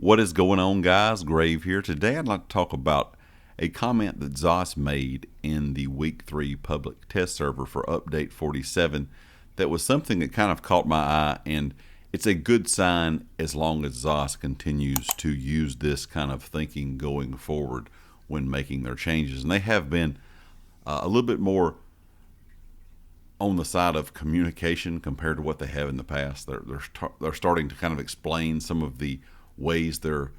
What is going on, guys? Grave here. Today I'd like to talk about a comment that ZOS made in the week 3 public test server for update 47 that was something that kind of caught my eye, and it's a good sign as long as ZOS continues to use this kind of thinking going forward when making their changes. And they have been a little bit more on the side of communication compared to what they have in the past. They're starting to kind of explain some of the ways they're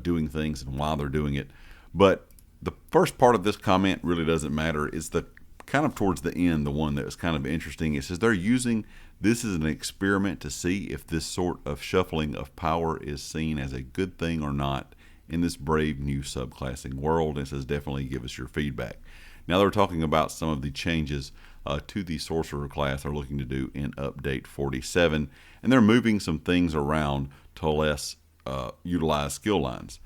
doing things and why they're doing it. But the first part of this comment really doesn't matter. It's the kind of towards the end, the one that was kind of interesting. It says they're using this as an experiment to see if this sort of shuffling of power is seen as a good thing or not in this brave new subclassing world. And it says definitely give us your feedback. Now they're talking about some of the changes to the sorcerer class they're looking to do in update 47, and they're moving some things around to less utilize skill lines.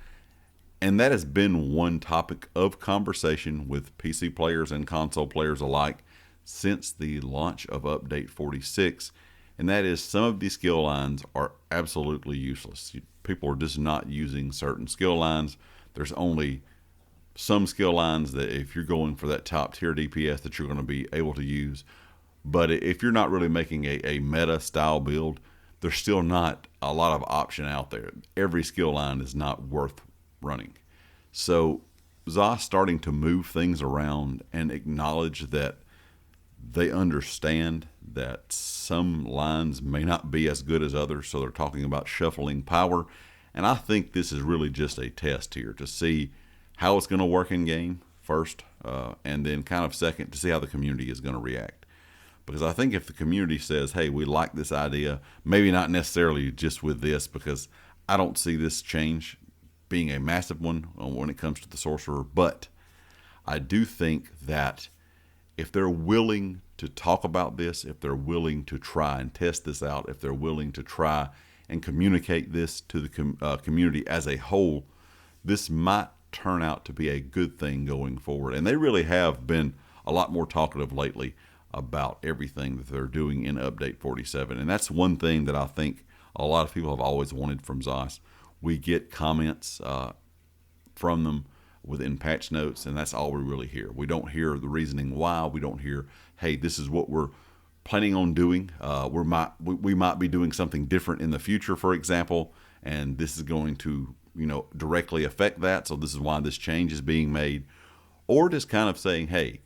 And that has been one topic of conversation with PC players and console players alike since the launch of update 46, and that is some of these skill lines are absolutely useless. People are just not using certain skill lines. There's only some skill lines that if you're going for that top tier DPS that you're going to be able to use. But if you're not really making a meta style build, there's still not a lot of option out there. Every skill line is not worth running. So ZOS starting to move things around and acknowledge that they understand that some lines may not be as good as others. So they're talking about shuffling power. And I think this is really just a test here to see how it's going to work in game first, and then kind of second to see how the community is going to react. Because I think if the community says, hey, we like this idea, maybe not necessarily just with this, because I don't see this change being a massive one when it comes to the sorcerer, but I do think that if they're willing to talk about this, if they're willing to try and test this out, if they're willing to try and communicate this to the community as a whole, this might turn out to be a good thing going forward. And they really have been a lot more talkative lately about everything that they're doing in update 47. And that's one thing that I think a lot of people have always wanted from ZOS. We get comments from them within patch notes, and that's all we really hear. We don't hear the reasoning why. We don't hear, hey, this is what we're planning on doing. We might be doing something different in the future, for example, and this is going to directly affect that. So this is why this change is being made. Or just kind of saying, hey,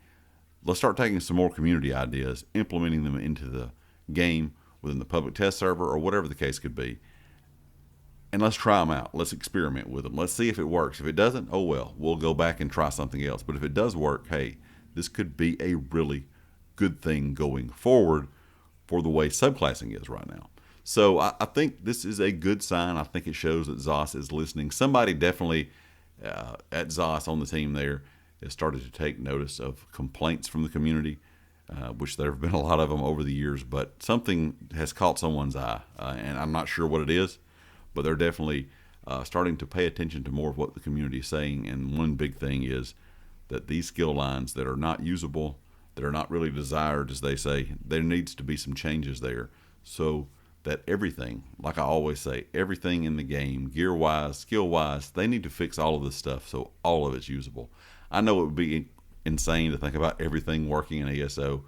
let's start taking some more community ideas, implementing them into the game within the public test server or whatever the case could be. And let's try them out. Let's experiment with them. Let's see if it works. If it doesn't, oh well, we'll go back and try something else. But if it does work, hey, this could be a really good thing going forward for the way subclassing is right now. So I think this is a good sign. I think it shows that ZOS is listening. Somebody definitely at ZOS on the team there has started to take notice of complaints from the community, which there have been a lot of them over the years, but something has caught someone's eye, and I'm not sure what it is, but they're definitely starting to pay attention to more of what the community is saying. And one big thing is that these skill lines that are not usable, that are not really desired, as they say, there needs to be some changes there. So that everything, like I always say, everything in the game, gear-wise, skill-wise, they need to fix all of this stuff so all of it's usable. I know it would be insane to think about everything working in ESO.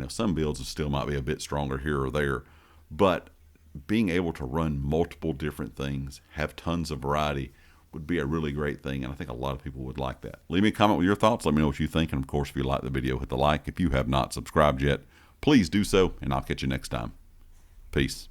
Some builds still might be a bit stronger here or there, but being able to run multiple different things, have tons of variety, would be a really great thing, and I think a lot of people would like that. Leave me a comment with your thoughts. Let me know what you think, and of course, if you like the video, hit the like. If you have not subscribed yet, please do so, and I'll catch you next time. Peace.